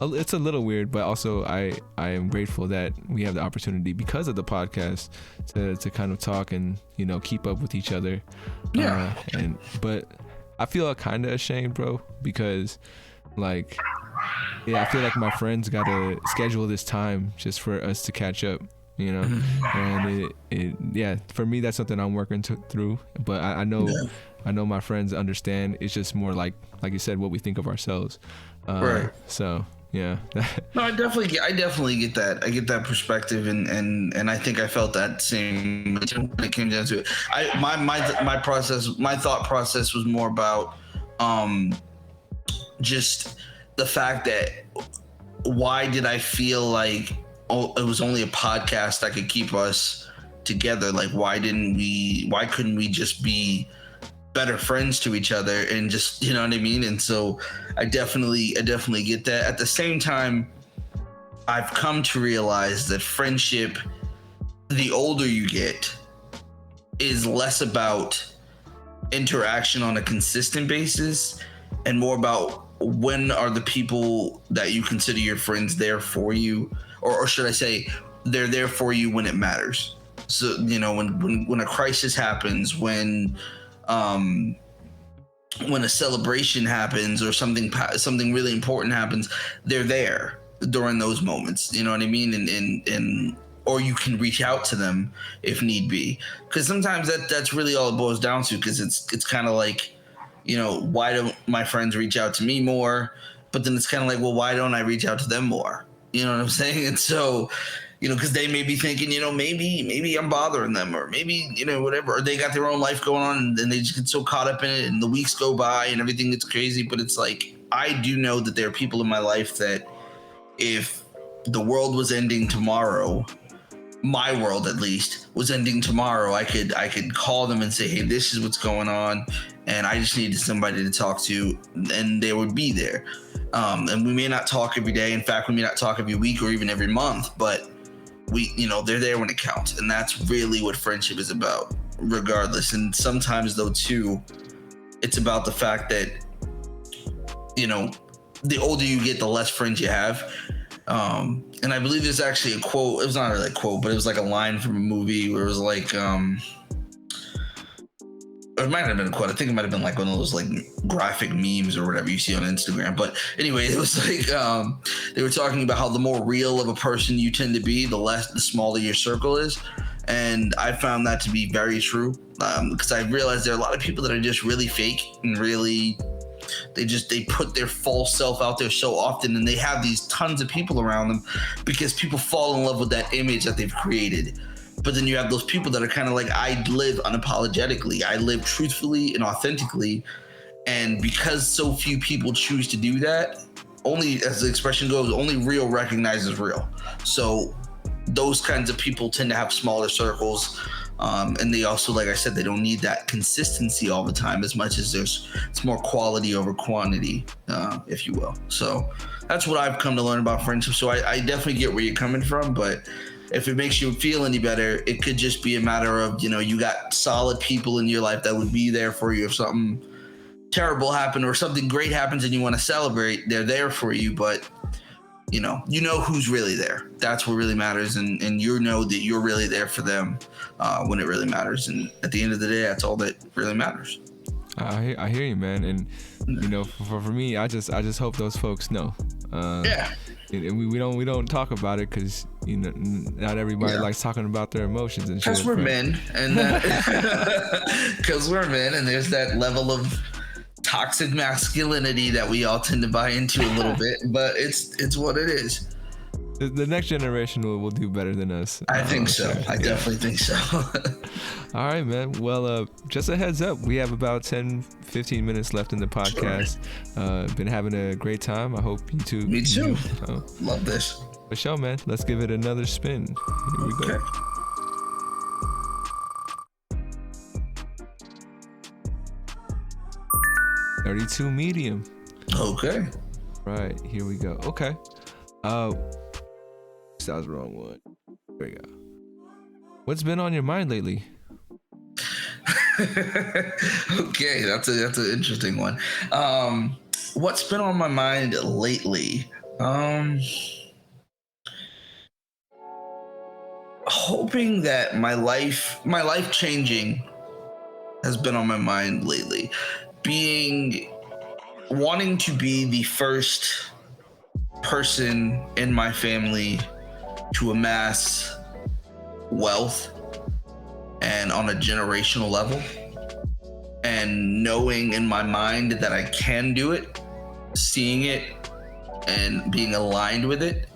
it's a little weird, but also I am grateful that we have the opportunity because of the podcast to kind of talk and, you know, keep up with each other. Yeah. But I feel kind of ashamed, bro, because like, yeah, I feel like my friends got to schedule this time just for us to catch up, you know. And yeah, for me, that's something I'm working through, but I know my friends understand. It's just more like you said, what we think of ourselves. Right. So yeah. No, I definitely get that. I get that perspective, and I think I felt that same when it came down to it. My thought process was more about just the fact that why did I feel like it was only a podcast that could keep us together? Like, why couldn't we just be better friends to each other and just, you know what I mean? And so I definitely get that. At the same time, I've come to realize that friendship, the older you get, is less about interaction on a consistent basis and more about when are the people that you consider your friends there for you, or should I say they're there for you when it matters. So, you know, when a crisis happens, when a celebration happens or something really important happens, they're there during those moments. You know what I mean? And or you can reach out to them if need be, because sometimes that's really all it boils down to. Because it's kind of like, you know, why don't my friends reach out to me more? But then it's kind of like, well, why don't I reach out to them more? You know what I'm saying? And so, you know, because they may be thinking, you know, maybe I'm bothering them, or maybe, you know, whatever, or they got their own life going on and they just get so caught up in it and the weeks go by and everything gets crazy. But it's like, I do know that there are people in my life that if the world was ending tomorrow, my world at least was ending tomorrow, I could call them and say, hey, this is what's going on, and I just needed somebody to talk to, and they would be there. And we may not talk every day. In fact, we may not talk every week or even every month, but they're there when it counts. And that's really what friendship is about, regardless. And sometimes though too, it's about the fact that, you know, the older you get, the less friends you have. And I believe there's actually a quote. It was not really a quote, but it was like a line from a movie where it was like, it might have been a quote. I think it might have been like one of those like graphic memes or whatever you see on Instagram. But anyway, it was like they were talking about how the more real of a person you tend to be, the smaller your circle is. And I found that to be very true, because I realized there are a lot of people that are just really fake and really, they put their false self out there so often, and they have these tons of people around them because people fall in love with that image that they've created. But then you have those people that are kind of like, I live unapologetically, I live truthfully and authentically. And because so few people choose to do that, only, as the expression goes, only real recognizes real. So those kinds of people tend to have smaller circles. And they also, like I said, they don't need that consistency all the time as much as it's more quality over quantity, if you will. So that's what I've come to learn about friendship. So I definitely get where you're coming from, but if it makes you feel any better, it could just be a matter of, you know, you got solid people in your life that would be there for you if something terrible happened or something great happens and you want to celebrate. They're there for you, but you know who's really there. That's what really matters, and you know that you're really there for them when it really matters. And at the end of the day, that's all that really matters. I hear you, man. And you know, for me, I just hope those folks know. Yeah. We don't talk about it because, you know, not everybody likes talking about their emotions and shit. Because we're men, and because we're men, and there's that level of toxic masculinity that we all tend to buy into a little bit, but it's what it is. The next generation will do better than us. I think so. Sure. I definitely think so. All right, man. Well, just a heads up, we have about 10-15 minutes left in the podcast. Sure. Been having a great time. I hope you too. Me too. Love this. For sure, man. Let's give it another spin. Here we go. 32 medium. Okay. Right, here we go. Okay. That was the wrong one. There we go. What's been on your mind lately? Okay, that's an interesting one. What's been on my mind lately? Hoping that my life changing has been on my mind lately. Wanting to be the first person in my family to amass wealth and on a generational level, and knowing in my mind that I can do it, seeing it and being aligned with it,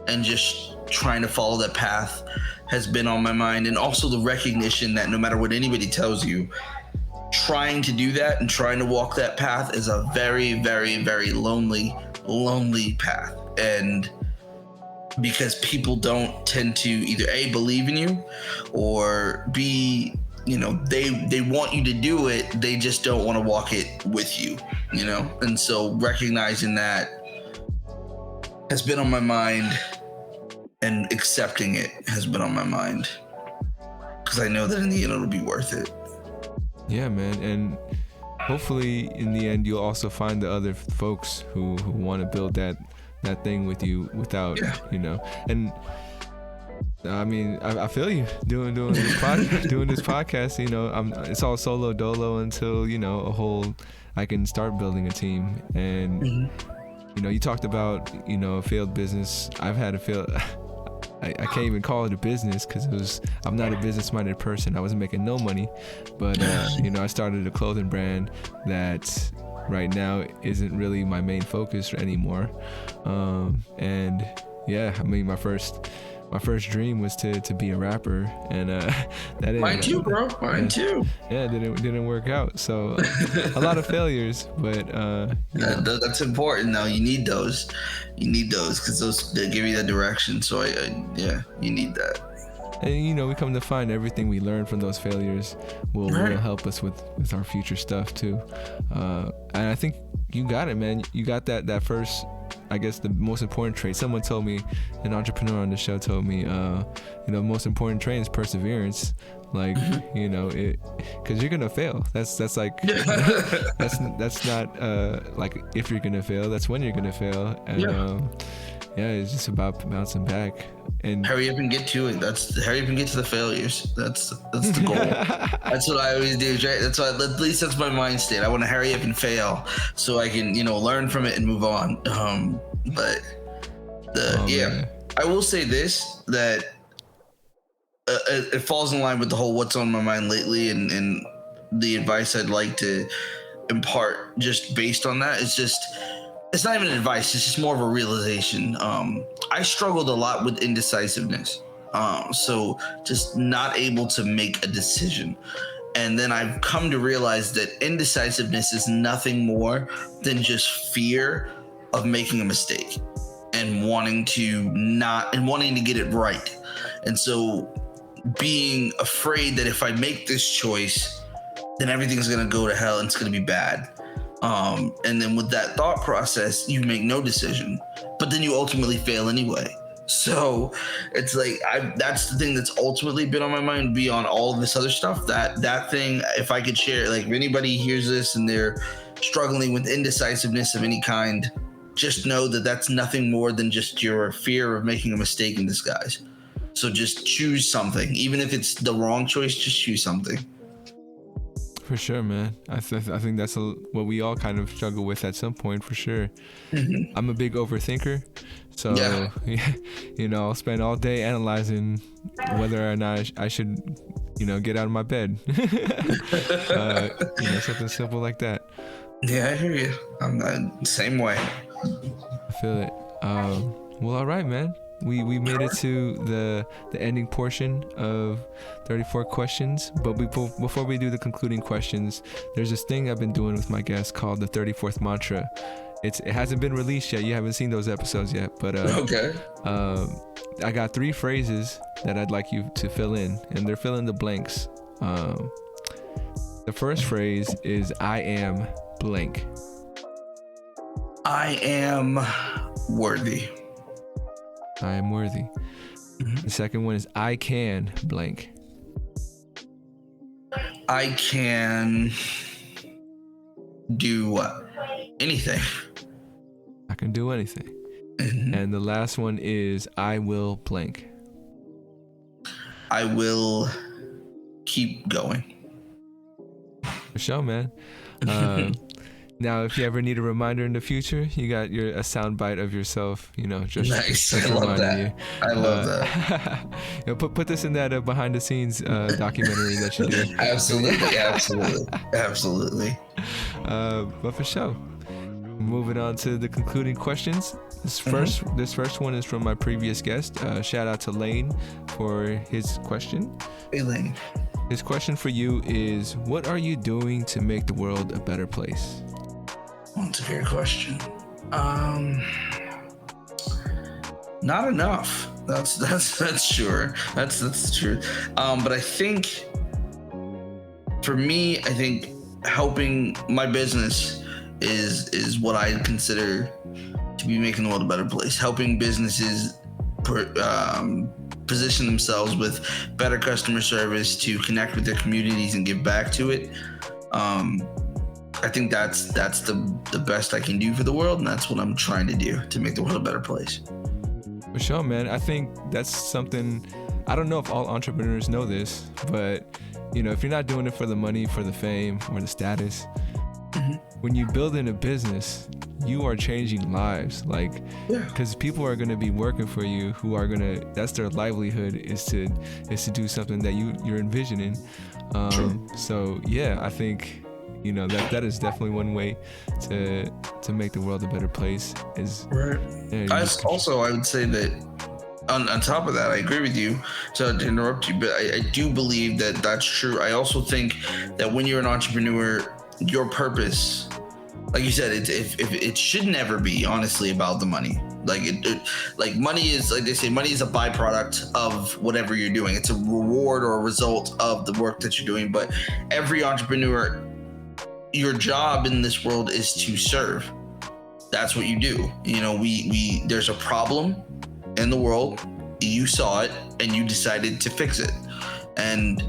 and just trying to follow that path has been on my mind. And also the recognition that no matter what anybody tells you, trying to do that and trying to walk that path is a very, very, very lonely path. And because people don't tend to either A, believe in you, or B, they want you to do it, they just don't want to walk it with you, and so recognizing that has been on my mind, and accepting it has been on my mind, because I know that in the end it'll be worth it. Yeah, man. And hopefully in the end you'll also find the other folks who want to build that thing with you without, and I mean, I feel you doing this podcast, it's all solo dolo until, I can start building a team. And, you talked about, a failed business. I've had a failed, I can't even call it a business because I'm not a business-minded person. I wasn't making no money, but, I started a clothing brand that right now isn't really my main focus anymore. And yeah, I mean, my first dream was to be a rapper, and that didn't, mine too, bro. Mine too. Yeah, it didn't work out. So a lot of failures, but that's important. Though you need those because they give you that direction. So you need that. And we come to find everything we learn from those failures will help us with our future stuff too. And I think you got it, man. You got that first, I guess, the most important trait. Someone told me, an entrepreneur on the show told me, the most important trait is perseverance. Like, because you're gonna fail. That's like, that's not like if you're gonna fail. That's when you're gonna fail. And it's just about bouncing back. And hurry up and get to it. Hurry up and get to the failures. That's the goal. That's what I always do, right? That's why, at least that's my mind state. I want to hurry up and fail so I can, learn from it and move on. Man. I will say this, that it falls in line with the whole what's on my mind lately, and the advice I'd like to impart just based on that is just, it's not even advice, it's just more of a realization. I struggled a lot with indecisiveness. So just not able to make a decision. And then I've come to realize that indecisiveness is nothing more than just fear of making a mistake and wanting to get it right. And so being afraid that if I make this choice, then everything's going to go to hell and it's going to be bad. And then with that thought process, you make no decision, but then you ultimately fail anyway. So it's like, that's the thing that's ultimately been on my mind beyond all of this other stuff. That thing, if I could share, like if anybody hears this and they're struggling with indecisiveness of any kind, just know that that's nothing more than just your fear of making a mistake in disguise. So just choose something, even if it's the wrong choice, just choose something. For sure, man. I think that's what we all kind of struggle with at some point, for sure. Mm-hmm. I'm a big overthinker, so I'll spend all day analyzing whether or not I should, get out of my bed. Something simple like that. Yeah, I hear you. I'm the same way. I feel it. Well, all right, man. We made it to the ending portion of 34 questions, but before we do the concluding questions, there's this thing I've been doing with my guests called the 34th mantra. It hasn't been released yet. You haven't seen those episodes yet, but okay. I got 3 phrases that I'd like you to fill in, and they're fill in the blanks. The first phrase is I am blank. I am worthy. I am worthy. Mm-hmm. The second one is I can blank. I can do what? Anything. I can do anything. Mm-hmm. And the last one is I will blank. I will keep going. For sure, man. Now, if you ever need a reminder in the future, you got a soundbite of yourself, just nice. just I love reminding that. you. I love that. Put this in that behind the scenes documentary that you do. Absolutely. But for sure. Moving on to the concluding questions. This first one is from my previous guest. Shout out to Lane for his question. Hey, Lane. His question for you is, what are you doing to make the world a better place? That's a great question. Not enough. That's sure. That's true. But I think for me, I think helping my business is what I consider to be making the world a better place. Helping businesses position themselves with better customer service to connect with their communities and give back to it. I think that's the best I can do for the world, and that's what I'm trying to do to make the world a better place. For sure, man. I think that's something, I don't know if all entrepreneurs know this, but if you're not doing it for the money, for the fame, or the status, when you build in a business, you are changing lives. Because people are going to be working for you, that's their livelihood, is to do something that you're envisioning. So yeah, I think that is definitely one way to make the world a better place. Right. I would say that on top of that, I agree with you. So to interrupt you, but I do believe that that's true. I also think that when you're an entrepreneur, your purpose, like you said, it should never be honestly about the money. Like money is, like they say, money is a byproduct of whatever you're doing. It's a reward or a result of the work that you're doing. But every entrepreneur, your job in this world is to serve. That's what you do. We there's a problem in the world. You saw it and you decided to fix it. And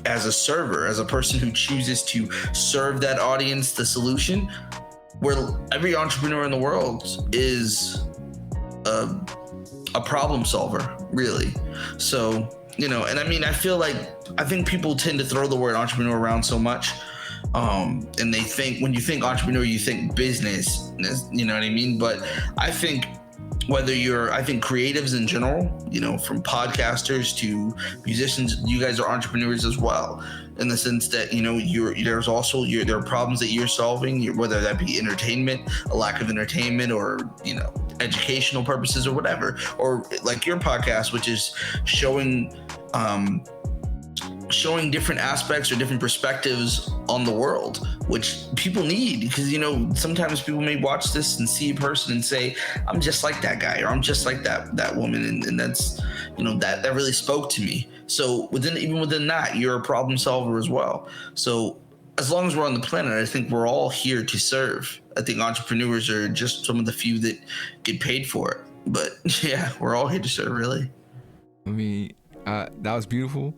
as a server, as a person who chooses to serve that audience the solution, where every entrepreneur in the world is a problem solver, really. So, and I think people tend to throw the word entrepreneur around so much. And they think, when you think entrepreneur, you think business, you know what I mean? But I think I think creatives in general, from podcasters to musicians, you guys are entrepreneurs as well, in the sense that, there are problems that you're solving, whether that be entertainment, a lack of entertainment, or, educational purposes or whatever, or like your podcast, which is showing different aspects or different perspectives on the world, which people need, because sometimes people may watch this and see a person and say, I'm just like that guy, or I'm just like that woman, and that's that really spoke to me. So even within that, you're a problem solver as well. So as long as we're on the planet, I think we're all here to serve. I think entrepreneurs are just some of the few that get paid for it, but yeah, we're all here to serve, really. I mean, that was beautiful.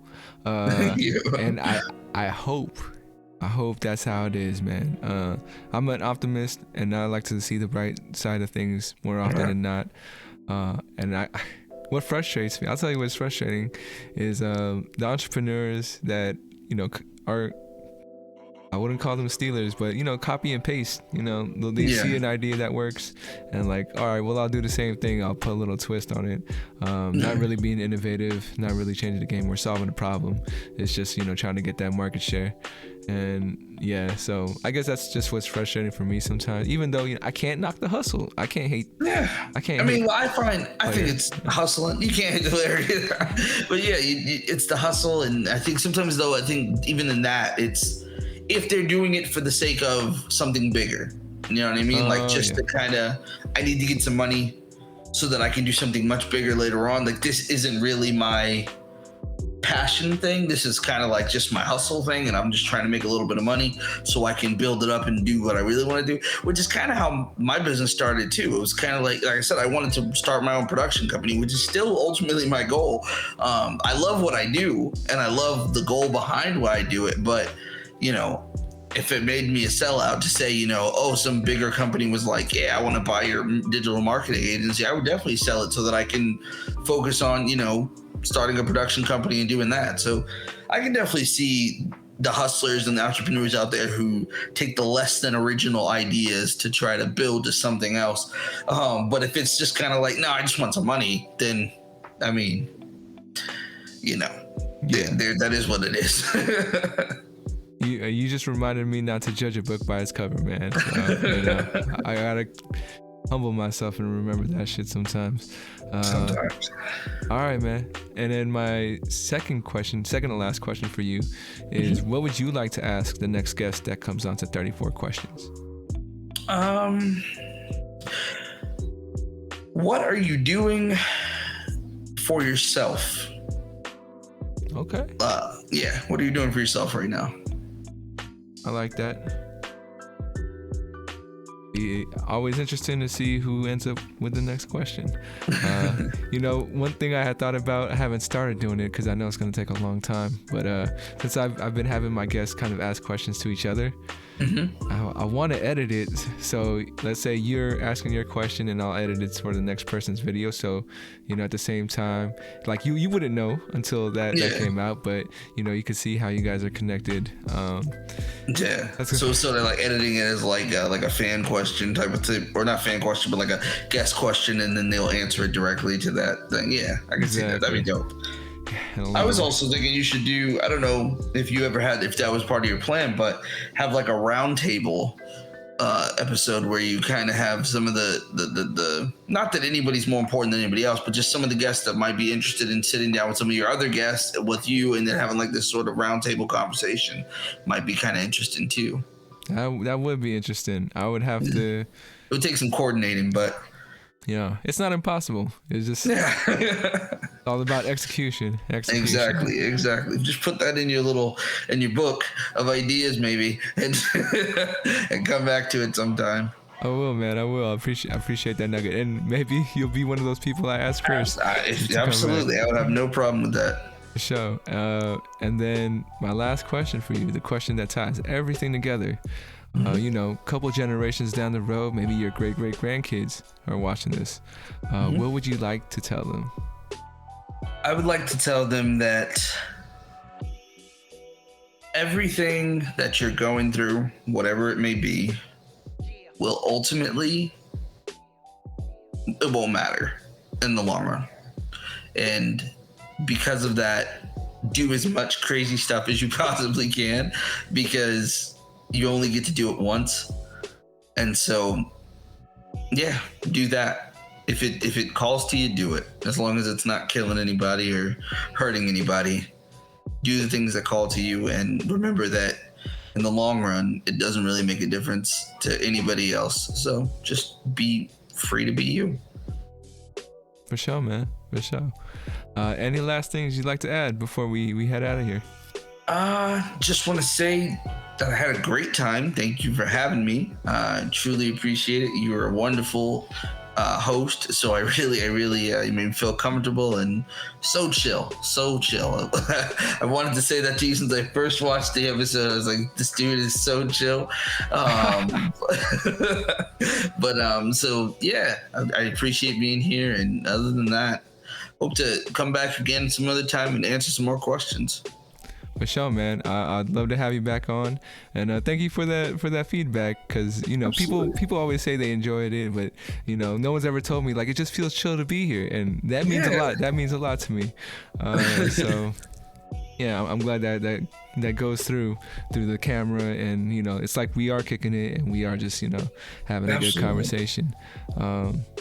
Thank you. And I hope that's how it is, man. I'm an optimist, and I like to see the bright side of things more often than not. And what frustrates me, I'll tell you what's frustrating, is the entrepreneurs that are I wouldn't call them stealers, but copy and paste. They see an idea that works, and like, all right, well, I'll do the same thing. I'll put a little twist on it. Not really being innovative, not really changing the game. We're solving a problem. It's just trying to get that market share, and yeah. So I guess that's just what's frustrating for me sometimes. Even though I can't knock the hustle. I can't hate. Yeah, I can't. I mean, I think it's hustling. You can't hate the player either. But yeah, it's the hustle, and I think sometimes though, I think even in that, it's if they're doing it for the sake of something bigger, you know what I mean? Like just to kind of, I need to get some money so that I can do something much bigger later on. Like this isn't really my passion thing. This is kind of like just my hustle thing, and I'm just trying to make a little bit of money so I can build it up and do what I really want to do, which is kind of how my business started too. It was kind of like I said, I wanted to start my own production company, which is still ultimately my goal. I love what I do, and I love the goal behind why I do it, but if it made me a sellout to say, some bigger company was like, yeah, I want to buy your digital marketing agency, I would definitely sell it so that I can focus on, starting a production company and doing that. So I can definitely see the hustlers and the entrepreneurs out there who take the less than original ideas to try to build to something else. But if it's just kind of like, no, I just want some money, then, I mean, that is what it is. You just reminded me not to judge a book by its cover, man. I gotta humble myself and remember that shit sometimes. Sometimes. All right, man. And then my second to last question for you is, what would you like to ask the next guest that comes on to 34 questions? What are you doing for yourself? Okay. What are you doing for yourself right now? I like that. Always interesting to see who ends up with the next question. One thing I had thought about, I haven't started doing it because I know it's going to take a long time, but since I've been having my guests kind of ask questions to each other, I want to edit it. So let's say you're asking your question and I'll edit it for the next person's video. So, at the same time, like you wouldn't know until that came out, but you could see how you guys are connected. So sort of like editing it as like a fan question type of thing, or not fan question, but like a guest question, and then they'll answer it directly to that thing. Yeah, I can see that. That'd be dope. I was also thinking you should do, I don't know if that was part of your plan, but have like a round table episode where you kind of have some of the not that anybody's more important than anybody else, but just some of the guests that might be interested in sitting down with some of your other guests with you, and then having like this sort of round table conversation might be kind of interesting too. That would be interesting. I would have to. It would take some coordinating, but it's not impossible. It's just all about execution. Exactly. Just put that in your book of ideas, maybe, and and come back to it sometime. I will, man. I will. I appreciate that nugget, and maybe you'll be one of those people I ask first. Absolutely, I would have no problem with that. For sure. And then my last question for you, the question that ties everything together. Couple generations down the road, maybe your great-great-grandkids are watching this. What would you like to tell them? I would like to tell them that everything that you're going through, whatever it may be, will ultimately, it won't matter in the long run. And because of that, do as much crazy stuff as you possibly can, because you only get to do it once. And so, do that. If it calls to you, do it. As long as it's not killing anybody or hurting anybody, do the things that call to you. And remember that in the long run, it doesn't really make a difference to anybody else. So just be free to be you. For sure, man. For sure. Any last things you'd like to add before we head out of here? Just want to say that I had a great time. Thank you for having me. Truly appreciate it. You were a wonderful host, so I really made me feel comfortable and so chill. I wanted to say that to you since I first watched the episode. I was like, this dude is so chill. So yeah, I appreciate being here, and other than that, hope to come back again some other time and answer some more questions. For sure, man. I'd love to have you back on, and thank you for that feedback. Because people always say they enjoyed it, but no one's ever told me like it just feels chill to be here, and that means a lot. That means a lot to me. So yeah, I'm glad that goes through the camera, and it's like we are kicking it, and we are just having a good conversation.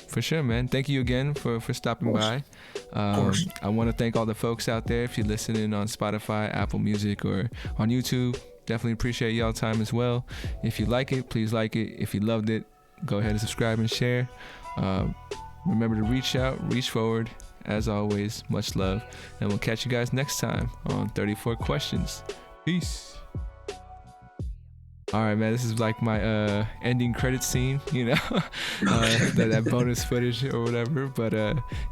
For sure, man. Thank you again for stopping by. I want to thank all the folks out there. If you're listening on Spotify, Apple Music, or on YouTube, definitely appreciate y'all time as well. If you like it, please like it. If you loved it, go ahead and subscribe and share. Remember to reach out, reach forward. As always, much love, and we'll catch you guys next time on 34 Questions. Peace. All right, man, this is like my ending credit scene, that bonus footage or whatever. But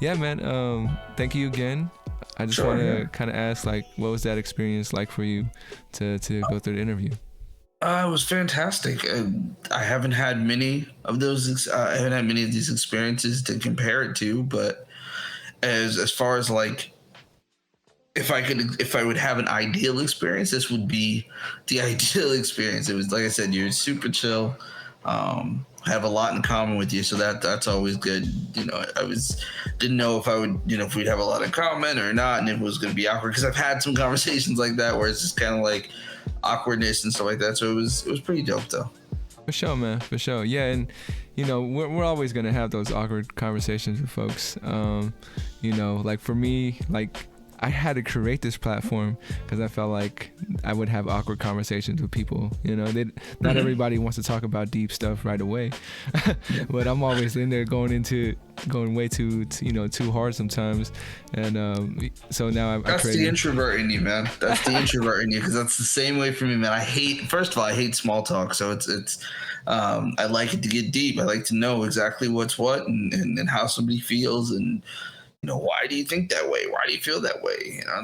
yeah, man, thank you again. I just want to kind of ask, like, what was that experience like for you to go through the interview? It was fantastic. I haven't had many of those. I haven't had many of these experiences to compare it to, but as far as like, if I would have an ideal experience, this would be the ideal experience. It was, like I said, you're super chill. Have a lot in common with you, so that's always good. Didn't know if I would, if we'd have a lot in common or not, and if it was going to be awkward, because I've had some conversations like that where it's just kind of like awkwardness and stuff like that. So it was pretty dope though. For sure, man. For sure. Yeah, and we're always gonna have those awkward conversations with folks. Like for me, like I had to create this platform because I felt like I would have awkward conversations with people. Not everybody wants to talk about deep stuff right away, but I'm always in there going way too hard sometimes. And so now that's the introvert in you, man. That's the introvert in you, because that's the same way for me, man. I hate small talk. So it's I like it to get deep. I like to know exactly what's what and how somebody feels, and why do you think that way? Why do you feel that way?